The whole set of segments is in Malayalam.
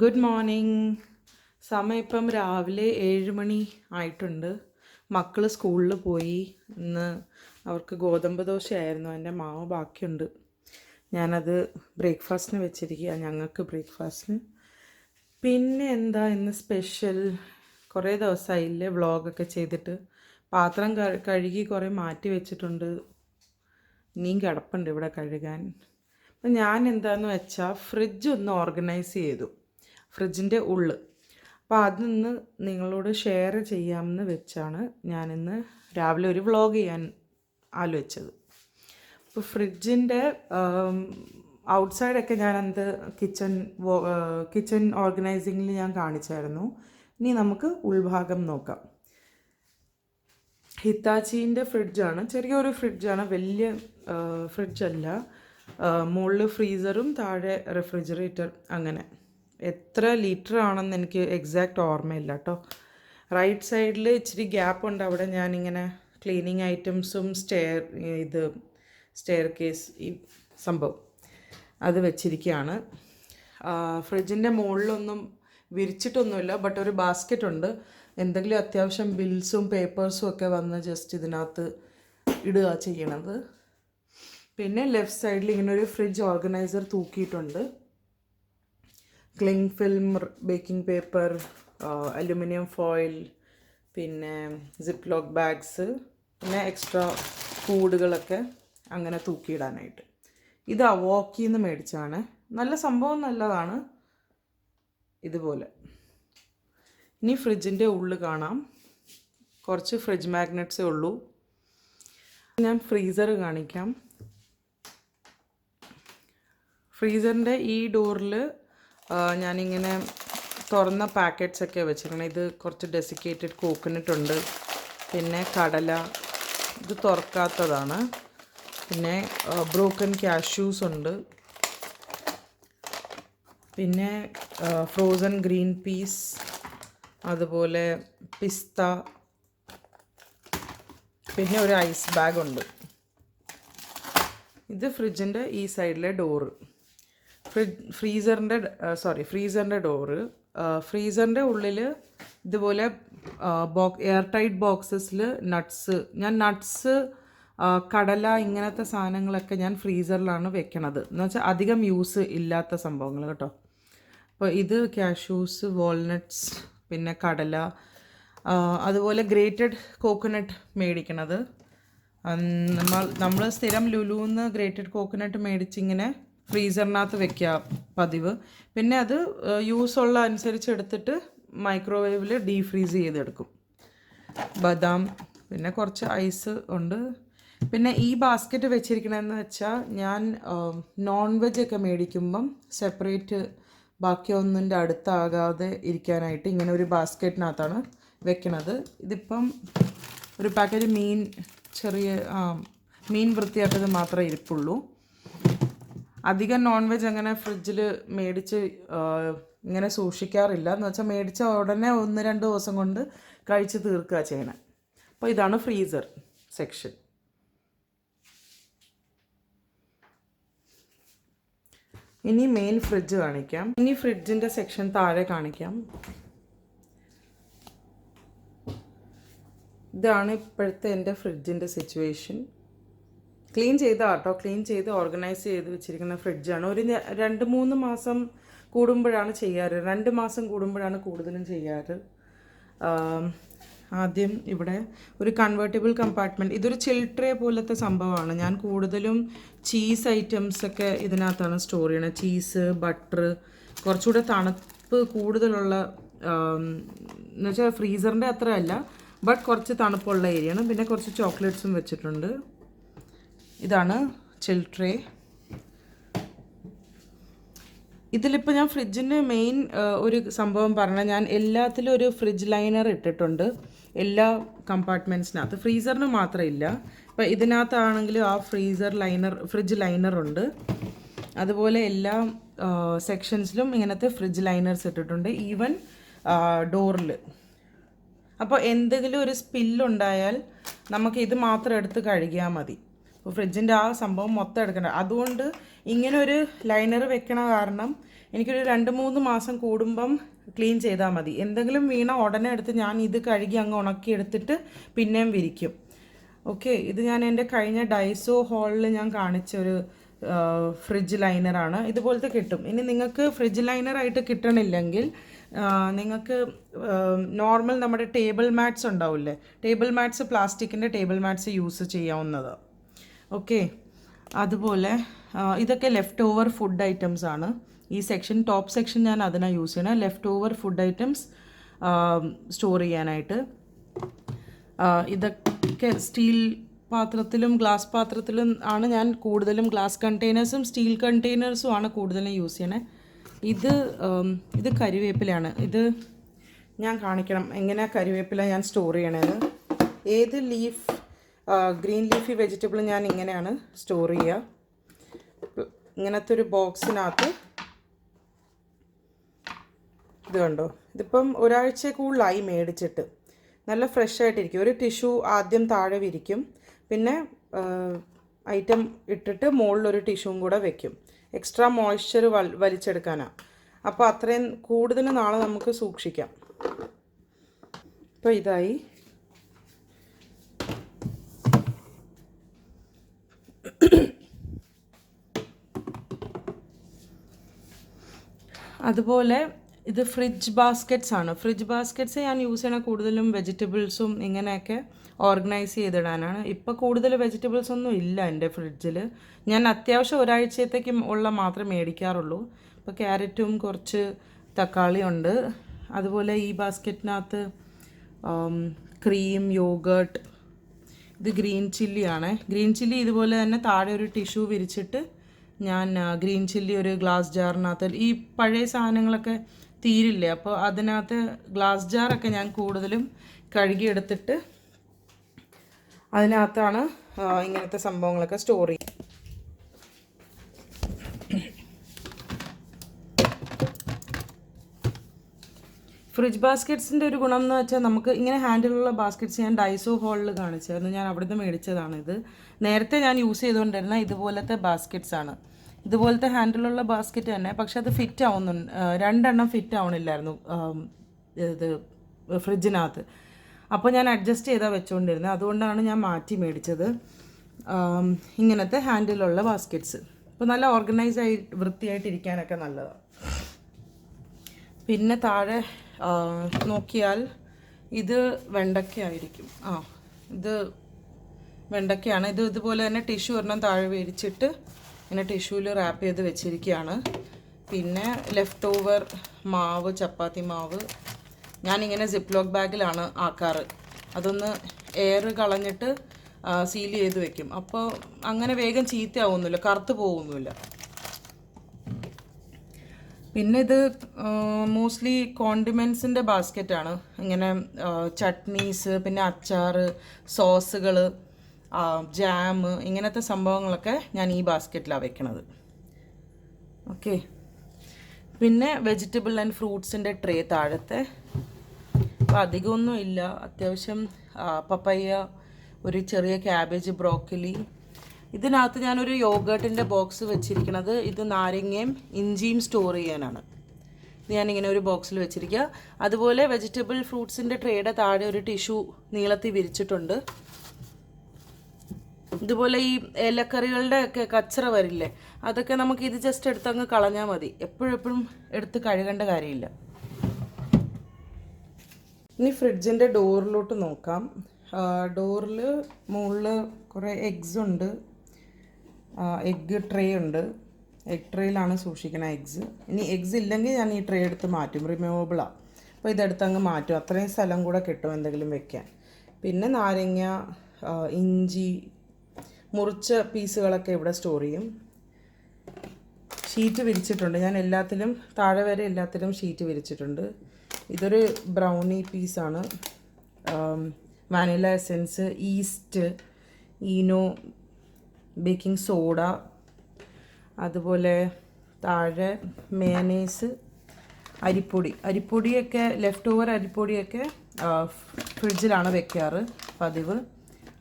Good morning. സമയം ഇപ്പം രാവിലെ 7 മണി ആയിട്ടുണ്ട്. മക്കൾ സ്കൂളിൽ പോയി. ഇന്ന് അവർക്ക് ഗോതമ്പ് ദോശയായിരുന്നു. അതിൻ്റെ മാവ് ബാക്കിയുണ്ട്. ഞാനത് ബ്രേക്ക്ഫാസ്റ്റിന് വെച്ചിരിക്കുക, ഞങ്ങൾക്ക് ബ്രേക്ക്ഫാസ്റ്റിന്. പിന്നെ എന്താ ഇന്ന് സ്പെഷ്യൽ? കുറേ ദിവസമായില്ലേ വ്ളോഗൊക്കെ ചെയ്തിട്ട്. പാത്രം കഴുകി കുറേ മാറ്റി വെച്ചിട്ടുണ്ട്. ഇനിയും കിടപ്പുണ്ട് ഇവിടെ കഴുകാൻ. അപ്പം ഞാൻ എന്താണെന്ന് വെച്ചാൽ ഫ്രിഡ്ജ് ഒന്ന് ഓർഗനൈസ് ചെയ്തു, ഫ്രിഡ്ജിൻ്റെ ഉള്ളിൽ. അപ്പോൾ അതൊന്ന് നിങ്ങളോട് ഷെയർ ചെയ്യാമെന്ന് വെച്ചാണ് ഞാനിന്ന് രാവിലെ ഒരു വ്ളോഗ് ചെയ്യാൻ ആലോചിച്ചത്. അപ്പോൾ ഫ്രിഡ്ജിൻ്റെ ഔട്ട്സൈഡൊക്കെ ഞാൻ കിച്ചൺ ഓർഗനൈസിങ്ങിൽ ഞാൻ കാണിച്ചായിരുന്നു. ഇനി നമുക്ക് ഉൾഭാഗം നോക്കാം. ഹിറ്റാച്ചീൻ്റെ ഫ്രിഡ്ജാണ്, ചെറിയൊരു ഫ്രിഡ്ജാണ്, വലിയ ഫ്രിഡ്ജല്ല. മുകളിൽ ഫ്രീസറും താഴെ റെഫ്രിജറേറ്റർ. അങ്ങനെ എത്ര ലിറ്റർ ആണെന്ന് എനിക്ക് എക്സാക്റ്റ് ഓർമ്മയില്ല കേട്ടോ. റൈറ്റ് സൈഡിൽ ഇച്ചിരി ഗ്യാപ്പ് ഉണ്ട്, അവിടെ ഞാനിങ്ങനെ ക്ലീനിങ് ഐറ്റംസും സ്റ്റെയർ കേസ് ഈ സംഭവം അത് വെച്ചിരിക്കുകയാണ്. ഫ്രിഡ്ജിൻ്റെ മുകളിലൊന്നും വിരിച്ചിട്ടൊന്നുമില്ല, ബട്ട് ഒരു ബാസ്ക്കറ്റ് ഉണ്ട്. എന്തെങ്കിലും അത്യാവശ്യം ബിൽസും പേപ്പേഴ്സും ഒക്കെ വന്ന് ജസ്റ്റ് ഇതിനകത്ത് ഇടുക ചെയ്യണത്. പിന്നെ ലെഫ്റ്റ് സൈഡിൽ ഇങ്ങനെ ഒരു ഫ്രിഡ്ജ് ഓർഗനൈസർ തൂക്കിയിട്ടുണ്ട്. Cling film, baking paper, aluminium foil, പിന്നെ സിപ്പ് ലോക്ക് ബാഗ്സ്, പിന്നെ എക്സ്ട്രാ ഫൂഡുകളൊക്കെ അങ്ങനെ തൂക്കിയിടാനായിട്ട്. ഇത് അവോക്കിൽ നിന്ന് മേടിച്ചാണ്. നല്ല സംഭവം, നല്ലതാണ്. ഇതുപോലെ ഇനി ഫ്രിഡ്ജിൻ്റെ ഉള്ളിൽ കാണാം. കുറച്ച് ഫ്രിഡ്ജ് മാഗ്നറ്റ്സേ ഉള്ളൂ. ഞാൻ ഫ്രീസർ കാണിക്കാം. ഫ്രീസറിൻ്റെ ഈ ഡോറിൽ ഞാനിങ്ങനെ തുറന്ന പാക്കറ്റ്സൊക്കെ വെച്ചിരിക്കണം. ഇത് കുറച്ച് ഡെസിക്കേറ്റഡ് കോക്കനട്ട് ഉണ്ട്, പിന്നെ കടല, ഇത് തുറക്കാത്തതാണ്, പിന്നെ ബ്രോക്കൺ കാഷ്യൂസ് ഉണ്ട്, പിന്നെ ഫ്രോസൺ ഗ്രീൻ പീസ്, അതുപോലെ പിസ്ത, പിന്നെ ഒരു ഐസ് ബാഗ് ഉണ്ട്. ഇത് ഫ്രിഡ്ജിൻ്റെ ഈ സൈഡിലെ ഡോറ്. ഫ്രീസറിൻ്റെ ഡോറ്. ഫ്രീസറിൻ്റെ ഉള്ളിൽ ഇതുപോലെ എയർ ടൈറ്റ് ബോക്സസിൽ നട്ട്സ്, കടല, ഇങ്ങനത്തെ സാധനങ്ങളൊക്കെ ഞാൻ ഫ്രീസറിലാണ് വെക്കണത്. എന്ന് വെച്ചാൽ അധികം യൂസ് ഇല്ലാത്ത സംഭവങ്ങൾ കേട്ടോ. അപ്പോൾ ഇത് കാഷ്യൂസ്, വാൾനട്ട്സ്, പിന്നെ കടല, അതുപോലെ ഗ്രേറ്റഡ് കോക്കനട്ട് മേടിക്കണത്. നമ്മൾ സ്ഥിരം ലുലുന്ന് ഗ്രേറ്റഡ് കോക്കനട്ട് മേടിച്ചിങ്ങനെ ഫ്രീസറിനകത്ത് വെക്കുക പതിവ്. പിന്നെ അത് യൂസുള്ള അനുസരിച്ച് എടുത്തിട്ട് മൈക്രോവേവിൽ ഡീഫ്രീസ് ചെയ്തെടുക്കും. ബദാം, പിന്നെ കുറച്ച് ഐസ് ഉണ്ട്. പിന്നെ ഈ ബാസ്ക്കറ്റ് വെച്ചിരിക്കണമെന്ന് വെച്ചാൽ ഞാൻ നോൺ വെജ് ഒക്കെ മേടിക്കുമ്പം സെപ്പറേറ്റ് ബാക്കിയൊന്നിൻ്റെ അടുത്താകാതെ ഇരിക്കാനായിട്ട് ഇങ്ങനെ ഒരു ബാസ്ക്കറ്റിനകത്താണ് വെക്കണത്. ഇതിപ്പം ഒരു പാക്കറ്റ് മീൻ വൃത്തിയാക്കിയത് മാത്രമേ ഇരിപ്പുള്ളൂ. അധികം നോൺ വെജ് അങ്ങനെ ഫ്രിഡ്ജിൽ മേടിച്ച് ഇങ്ങനെ സൂക്ഷിക്കാറില്ല. എന്ന് വെച്ചാൽ മേടിച്ച ഉടനെ 1-2 ദിവസം കൊണ്ട് കഴിച്ച് തീർക്കുക ചെയ്യണം. അപ്പോൾ ഇതാണ് ഫ്രീസർ സെക്ഷൻ. ഇനി മെയിൻ ഫ്രിഡ്ജ് കാണിക്കാം. ഇനി ഫ്രിഡ്ജിൻ്റെ സെക്ഷൻ താഴെ കാണിക്കാം. ഇതാണ് ഇപ്പോഴത്തെ എൻ്റെ ഫ്രിഡ്ജിൻ്റെ സിറ്റുവേഷൻ. ക്ലീൻ ചെയ്ത് ഓർഗനൈസ് ചെയ്ത് വെച്ചിരിക്കുന്ന ഫ്രിഡ്ജാണ്. ഒരു 2-3 മാസം കൂടുമ്പോഴാണ് ചെയ്യാറ്. 2 മാസം കൂടുമ്പോഴാണ് കൂടുതലും ചെയ്യാറ്. ആദ്യം ഇവിടെ ഒരു കൺവേർട്ടബിൾ കമ്പാർട്ട്മെൻറ്റ്, ഇതൊരു ചിൽ ട്രേ പോലത്തെ സംഭവമാണ്. ഞാൻ കൂടുതലും ചീസ് ഐറ്റംസൊക്കെ ഇതിനകത്താണ് സ്റ്റോർ ചെയ്യണത്. ചീസ്, ബട്ടർ, കുറച്ചുകൂടെ തണുപ്പ് കൂടുതലുള്ള, എന്നുവെച്ചാൽ ഫ്രീസറിൻ്റെ അത്ര അല്ല, ബട്ട് കുറച്ച് തണുപ്പുള്ള ഏരിയയാണ്. പിന്നെ കുറച്ച് ചോക്ലേറ്റ്സും വെച്ചിട്ടുണ്ട്. ഇതാണ് ചിൽ ട്രേ. ഇതിലിപ്പോൾ ഞാൻ ഫ്രിഡ്ജിൻ്റെ മെയിൻ ഒരു സംഭവം പറഞ്ഞാൽ, ഞാൻ എല്ലാത്തിലും ഒരു ഫ്രിഡ്ജ് ലൈനർ ഇട്ടിട്ടുണ്ട്, എല്ലാ കമ്പാർട്ട്മെൻറ്റ്സിനകത്ത്. ഫ്രീസറിന് മാത്രമില്ല. ഇപ്പോൾ ഇതിനകത്താണെങ്കിലും ആ ഫ്രിഡ്ജ് ലൈനറുണ്ട്. അതുപോലെ എല്ലാ സെക്ഷൻസിലും ഇങ്ങനത്തെ ഫ്രിഡ്ജ് ലൈനേഴ്സ് ഇട്ടിട്ടുണ്ട്, ഈവൻ ഡോറിൽ. അപ്പോൾ എന്തെങ്കിലും ഒരു സ്പില്ലുണ്ടായാൽ നമുക്ക് ഇത് മാത്രം എടുത്ത് കഴുകിയാൽ മതി. അപ്പോൾ ഫ്രിഡ്ജിൻ്റെ ആ സംഭവം മൊത്തം എടുക്കണ്ട. അതുകൊണ്ട് ഇങ്ങനെ ഒരു ലൈനർ വെക്കണ കാരണം എനിക്കൊരു 2-3 മാസം കൂടുമ്പം ക്ലീൻ ചെയ്താൽ മതി. എന്തെങ്കിലും വീണ ഉടനെ എടുത്ത് ഞാൻ ഇത് കഴുകി അങ്ങ് ഉണക്കിയെടുത്തിട്ട് പിന്നെയും വിരിക്കും. ഓക്കെ, ഇത് ഞാൻ എൻ്റെ കഴിഞ്ഞ ഡൈസോ ഹോളിൽ ഞാൻ കാണിച്ചൊരു ഫ്രിഡ്ജ് ലൈനറാണ്. ഇതുപോലത്തെ കിട്ടും. ഇനി നിങ്ങൾക്ക് ഫ്രിഡ്ജ് ലൈനറായിട്ട് കിട്ടണില്ലെങ്കിൽ നിങ്ങൾക്ക് നോർമൽ നമ്മുടെ ടേബിൾ മാറ്റ്സ് ഉണ്ടാവില്ലേ, ടേബിൾ മാറ്റ്സ്, പ്ലാസ്റ്റിക്കിൻ്റെ ടേബിൾ മാറ്റ്സ് യൂസ് ചെയ്യാവുന്നത്. ഓക്കെ, അതുപോലെ ഇതൊക്കെ ലെഫ്റ്റ് ഓവർ ഫുഡ് ഐറ്റംസ് ആണ്. ഈ സെക്ഷൻ, ടോപ്പ് സെക്ഷൻ ഞാൻ അതിനാണ് യൂസ് ചെയ്യണത്, left over food items store ചെയ്യാനായിട്ട്. ഇതൊക്കെ സ്റ്റീൽ പാത്രത്തിലും ഗ്ലാസ് പാത്രത്തിലും ആണ് ഞാൻ കൂടുതലും, ഗ്ലാസ് കണ്ടെയ്നേഴ്സും സ്റ്റീൽ കണ്ടെയ്നേഴ്സും ആണ് കൂടുതലും യൂസ് ചെയ്യണേ. ഇത് കരിവേപ്പിലയാണ്. ഇത് ഞാൻ കാണിക്കണം എങ്ങനെയാണ് കരിവേപ്പില ഞാൻ സ്റ്റോർ ചെയ്യണത്. ഏത് ലീഫ്, ഗ്രീൻ ലീഫി വെജിറ്റബിൾ ഞാൻ ഇങ്ങനെയാണ് സ്റ്റോർ ചെയ്യുക. ഇങ്ങനത്തെ ഒരു ബോക്സിനകത്ത്, ഇത് കണ്ടോ, ഇതിപ്പം ഒരാഴ്ച കൂടുതലായി മേടിച്ചിട്ട്, നല്ല ഫ്രഷ് ആയിട്ടിരിക്കും. ഒരു ടിഷ്യൂ ആദ്യം താഴെ വിരിക്കും, പിന്നെ ഐറ്റം ഇട്ടിട്ട് മുകളിലൊരു ടിഷ്യൂവും കൂടെ വെക്കും, എക്സ്ട്രാ മോയ്സ്ചർ വലിച്ചെടുക്കാനാണ്. അപ്പോൾ അത്രയും കൂടുതൽ നാളെ നമുക്ക് സൂക്ഷിക്കാം. ഇപ്പോൾ ഇതായി. അതുപോലെ ഇത് ഫ്രിഡ്ജ് ബാസ്ക്കറ്റ്സ് ആണ്. ഫ്രിഡ്ജ് ബാസ്ക്കറ്റ്സ് ഞാൻ യൂസ് ചെയ്യണ കൂടുതലും വെജിറ്റബിൾസും ഇങ്ങനെയൊക്കെ ഓർഗനൈസ് ചെയ്തിടാനാണ്. ഇപ്പോൾ കൂടുതൽ വെജിറ്റബിൾസ് ഒന്നും ഇല്ല എൻ്റെ ഫ്രിഡ്ജിൽ. ഞാൻ അത്യാവശ്യം ഒരാഴ്ചത്തേക്കും ഉള്ള മാത്രമേ മേടിക്കാറുള്ളൂ. ഇപ്പോൾ ക്യാരറ്റും കുറച്ച് തക്കാളി ഉണ്ട്. അതുപോലെ ഈ ബാസ്ക്കറ്റിനകത്ത് ക്രീം, യോഗേർട്ട്, ഇത് ഗ്രീൻ ചില്ലിയാണ്. ഗ്രീൻ ചില്ലി ഇതുപോലെ തന്നെ താഴെ ഒരു ടിഷ്യൂ വിരിച്ചിട്ട് ഞാൻ ഗ്രീൻ ചില്ലി ഒരു ഗ്ലാസ് ജാറിനകത്ത്, ഈ പഴയ സാധനങ്ങളൊക്കെ തീരില്ലേ, അപ്പോൾ അതിനകത്ത് ഗ്ലാസ് ജാറൊക്കെ ഞാൻ കൂടുതലും കഴുകിയെടുത്തിട്ട് അതിനകത്താണ് ഇങ്ങനത്തെ സംഭവങ്ങളൊക്കെ സ്റ്റോർ ചെയ്യും. ഫ്രിഡ്ജ് ബാസ്ക്കറ്റ്സിൻ്റെ ഒരു ഗുണം എന്ന് വെച്ചാൽ നമുക്ക് ഇങ്ങനെ ഹാൻഡിലുള്ള ബാസ്ക്കറ്റ്സ് ഞാൻ ഡൈസോ ഹോളിൽ കാണിച്ചായിരുന്നു. ഞാൻ അവിടുന്ന് മേടിച്ചതാണിത്. നേരത്തെ ഞാൻ യൂസ് ചെയ്തുകൊണ്ടിരുന്ന ഇതുപോലത്തെ ബാസ്ക്കറ്റ്സ് ആണ്. ഇതുപോലത്തെ ഹാൻഡിലുള്ള ബാസ്ക്കറ്റ് തന്നെ, പക്ഷെ അത് ഫിറ്റ് ആവുന്നുണ്ട്, 2 എണ്ണം ഫിറ്റ് ആവണില്ലായിരുന്നു ഇത് ഫ്രിഡ്ജിനകത്ത്. അപ്പോൾ ഞാൻ അഡ്ജസ്റ്റ് ചെയ്താൽ വെച്ചുകൊണ്ടിരുന്നത്. അതുകൊണ്ടാണ് ഞാൻ മാറ്റി മേടിച്ചത് ഇങ്ങനത്തെ ഹാൻഡിലുള്ള ബാസ്ക്കറ്റ്സ്. അപ്പോൾ നല്ല ഓർഗനൈസായി വൃത്തിയായിട്ടിരിക്കാനൊക്കെ നല്ലതാണ്. പിന്നെ താഴെ നോക്കിയാൽ ഇത് വെണ്ടയ്ക്കായിരിക്കും. ഇത് വെണ്ടയ്ക്കയാണ്. ഇത് ഇതുപോലെ തന്നെ ടിഷ്യൂ ഒരെണ്ണം താഴെ വിരിച്ചിട്ട് ഇങ്ങനെ ടിഷ്യൂവിൽ റാപ്പ് ചെയ്ത് വെച്ചിരിക്കുകയാണ്. പിന്നെ ലെഫ്റ്റ് ഓവർ മാവ്, ചപ്പാത്തി മാവ് ഞാനിങ്ങനെ സിപ്പ് ലോക്ക് ബാഗിലാണ് ആക്കാറ്. അതൊന്ന് എയർ കളഞ്ഞിട്ട് സീൽ ചെയ്ത് വെക്കും. അപ്പോൾ അങ്ങനെ വേഗം ചീത്തയാവുന്നില്ല, കറുത്ത് പോകുന്നില്ല. പിന്നെ ഇത് മോസ്റ്റ്ലി കോണ്ടിമെൻസിൻ്റെ ബാസ്ക്കറ്റാണ്. ഇങ്ങനെ ചട്നീസ്, പിന്നെ അച്ചാർ, സോസുകൾ, ജാം, ഇങ്ങനത്തെ സംഭവങ്ങളൊക്കെ ഞാൻ ഈ ബാസ്ക്കറ്റിലാണ് വെക്കണത്. ഓക്കെ, പിന്നെ വെജിറ്റബിൾ ആൻഡ് ഫ്രൂട്ട്സിൻ്റെ ട്രേ താഴത്തെ. അപ്പോൾ അധികമൊന്നും ഇല്ല. അത്യാവശ്യം പപ്പയ്യ, ഒരു ചെറിയ ക്യാബേജ്, ബ്രോക്കലി. ഇതിനകത്ത് ഞാനൊരു യോഗേർട്ടിൻ്റെ ബോക്സ് വെച്ചിരിക്കുന്നത്, ഇത് നാരങ്ങയും ഇഞ്ചിയും സ്റ്റോർ ചെയ്യാനാണ്. ഇത് ഞാനിങ്ങനെ ഒരു ബോക്സിൽ വെച്ചിരിക്കുക. അതുപോലെ വെജിറ്റബിൾ ഫ്രൂട്ട്സിൻ്റെ ട്രേയുടെ താഴെ ഒരു ടിഷ്യൂ നീളത്തിൽ വിരിച്ചിട്ടുണ്ട്. ഇതുപോലെ ഈ ഇലക്കറികളുടെ ഒക്കെ കച്ചറ വരില്ലേ, അതൊക്കെ നമുക്ക് ഇത് ജസ്റ്റ് എടുത്തങ്ങ് കളഞ്ഞാൽ മതി. എപ്പോഴും എടുത്ത് കഴുകേണ്ട കാര്യമില്ല. ഇനി ഫ്രിഡ്ജിൻ്റെ ഡോറിലോട്ട് നോക്കാം. ഡോറിൽ മുകളിൽ കുറേ എഗ്സ് ഉണ്ട്, എഗ്ഗ് ട്രേ ഉണ്ട്. എഗ് ട്രേയിലാണ് സൂക്ഷിക്കണ എഗ്സ്. ഇനി എഗ്സ് ഇല്ലെങ്കിൽ ഞാൻ ഈ ട്രേ എടുത്ത് മാറ്റും, റിമൂവബിളാണ്. അപ്പോൾ ഇതെടുത്ത് അങ്ങ് മാറ്റും, അത്രയും സ്ഥലം കൂടെ കിട്ടും എന്തെങ്കിലും വെക്കാൻ. പിന്നെ നാരങ്ങ, ഇഞ്ചി, മുറിച്ച പീസുകളൊക്കെ ഇവിടെ സ്റ്റോർ ചെയ്യും. ഷീറ്റ് വിരിച്ചിട്ടുണ്ട് ഞാൻ എല്ലാത്തിലും, താഴെ വരെ എല്ലാത്തിലും ഷീറ്റ് വിരിച്ചിട്ടുണ്ട്. ഇതൊരു ബ്രൗണി പീസാണ്. Vanilla essence, east, Eno, baking soda, അതുപോലെ താഴെ മേനേസ്, അരിപ്പൊടിയൊക്കെ ലെഫ്റ്റ് ഓവർ അരിപ്പൊടിയൊക്കെ ഫ്രിഡ്ജിലാണ് വെക്കാറ് പതിവ്.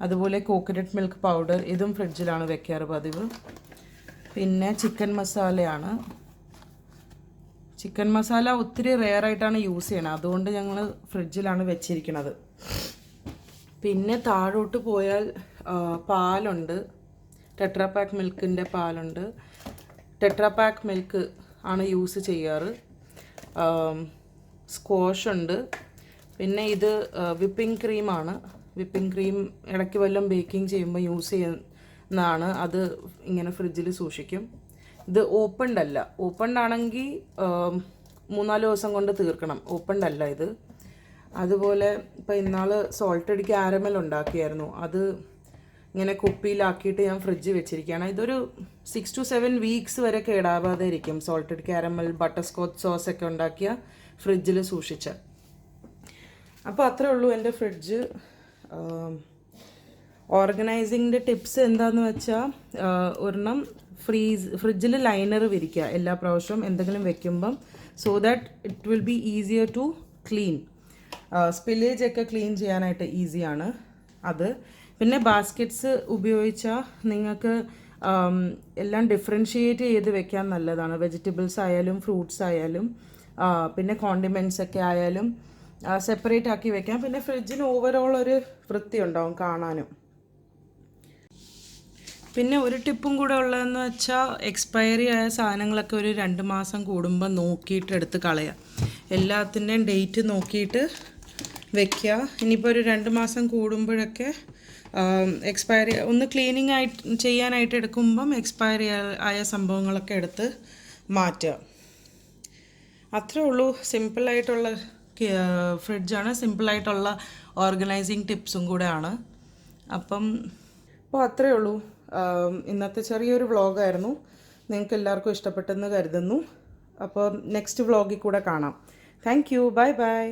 അതുപോലെ കോക്കനട്ട് മിൽക്ക് പൗഡർ, ഇതും ഫ്രിഡ്ജിലാണ് വെക്കാറ് പതിവ്. പിന്നെ ചിക്കൻ മസാലയാണ്. ചിക്കൻ മസാല ഒത്തിരി റെയറായിട്ടാണ് യൂസ് ചെയ്യണത്, അതുകൊണ്ട് ഞങ്ങൾ ഫ്രിഡ്ജിലാണ് വെച്ചിരിക്കുന്നത്. പിന്നെ താഴോട്ട് പോയാൽ പാലുണ്ട്, ടെട്രാ പാക്ക് മിൽക്കിൻ്റെ പാലുണ്ട്. ടെട്രാ പാക്ക് മിൽക്ക് ആണ് യൂസ് ചെയ്യാറ്. സ്ക്വാഷ് ഉണ്ട്. പിന്നെ ഇത് വിപ്പിംഗ് ക്രീമാണ്. വിപ്പിംഗ് ക്രീം ഇടയ്ക്ക് വല്ലതും ബേക്കിംഗ് ചെയ്യുമ്പോൾ യൂസ് ചെയ്യുന്നതാണ്. അത് ഇങ്ങനെ ഫ്രിഡ്ജിൽ സൂക്ഷിക്കും. ഇത് ഓപ്പൺഡ് അല്ല. ഓപ്പൺഡ് ആണെങ്കിൽ 3-4 ദിവസം കൊണ്ട് തീർക്കണം. ഓപ്പൺഡ് അല്ല ഇത്. അതുപോലെ ഇപ്പോൾ ഇന്നാൾ സോൾട്ടഡ് ക്യാരമൽ ഉണ്ടാക്കിയായിരുന്നു. അത് ഇങ്ങനെ കുപ്പിയിലാക്കിയിട്ട് ഞാൻ ഫ്രിഡ്ജിൽ വെച്ചിരിക്കുകയാണ്. ഇതൊരു 6 to 7 വീക്സ് വരെ കേടാവാതെ ഇരിക്കും. സോൾട്ടഡ് ക്യാരമൽ ബട്ടർ സ്കോച്ച് സോസൊക്കെ ഉണ്ടാക്കിയ ഫ്രിഡ്ജിൽ സൂക്ഷിച്ച. അപ്പോൾ അത്രേ ഉള്ളൂ എൻ്റെ ഫ്രിഡ്ജ്. ഓർഗനൈസിങ്ങിൻ്റെ ടിപ്സ് എന്താണെന്ന് വെച്ചാൽ, ഒരെണ്ണം ഫ്രിഡ്ജിൽ ലൈനർ വിരിക്കുക എല്ലാ പ്രാവശ്യവും എന്തെങ്കിലും വെക്കുമ്പം, so that it will be easier to clean. Spillage ഒക്കെ ക്ലീൻ ചെയ്യാനായിട്ട് ഈസിയാണ് അത്. പിന്നെ ബാസ്ക്കറ്റ്സ് ഉപയോഗിച്ചാൽ നിങ്ങൾക്ക് എല്ലാം ഡിഫറൻഷിയേറ്റ് ചെയ്ത് വെക്കാൻ നല്ലതാണ്. വെജിറ്റബിൾസ് ആയാലും ഫ്രൂട്ട്സ് ആയാലും പിന്നെ കോണ്ടിമെൻറ്റ്സ് ഒക്കെ ആയാലും സെപ്പറേറ്റ് ആക്കി വെക്കാം. പിന്നെ ഫ്രിഡ്ജിന് ഓവറോൾ ഒരു വൃത്തി ഉണ്ടാവും കാണാനും. പിന്നെ ഒരു ടിപ്പും കൂടെ ഉള്ളതെന്ന് വെച്ചാൽ, എക്സ്പയറി ആയ സാധനങ്ങളൊക്കെ ഒരു 2 മാസം കൂടുമ്പോൾ നോക്കിയിട്ട് എടുത്ത് കളയുക. എല്ലാത്തിൻ്റെയും ഡേറ്റ് നോക്കിയിട്ട് വെക്കുക. ഇനിയിപ്പോൾ ഒരു 2 മാസം കൂടുമ്പോഴൊക്കെ എക്സ്പയറി ഒന്ന് ക്ലീനിങ് ചെയ്യാനായിട്ട് എടുക്കുമ്പം എക്സ്പയറി ആയ സംഭവങ്ങളൊക്കെ എടുത്ത് മാറ്റുക. അത്രേ ഉള്ളൂ. സിമ്പിളായിട്ടുള്ള ഫ്രിഡ്ജാണ്. സിമ്പിളായിട്ടുള്ള ഓർഗനൈസിങ് ടിപ്സും കൂടെയാണ്. അപ്പോൾ അത്രേ ഉള്ളൂ. ഇന്നത്തെ ചെറിയൊരു വ്ളോഗായിരുന്നു. നിങ്ങൾക്ക് എല്ലാവർക്കും ഇഷ്ടപ്പെട്ടെന്ന് കരുതുന്നു. അപ്പോൾ നെക്സ്റ്റ് വ്ളോഗിൽ കൂടെ കാണാം. Thank you. Bye bye.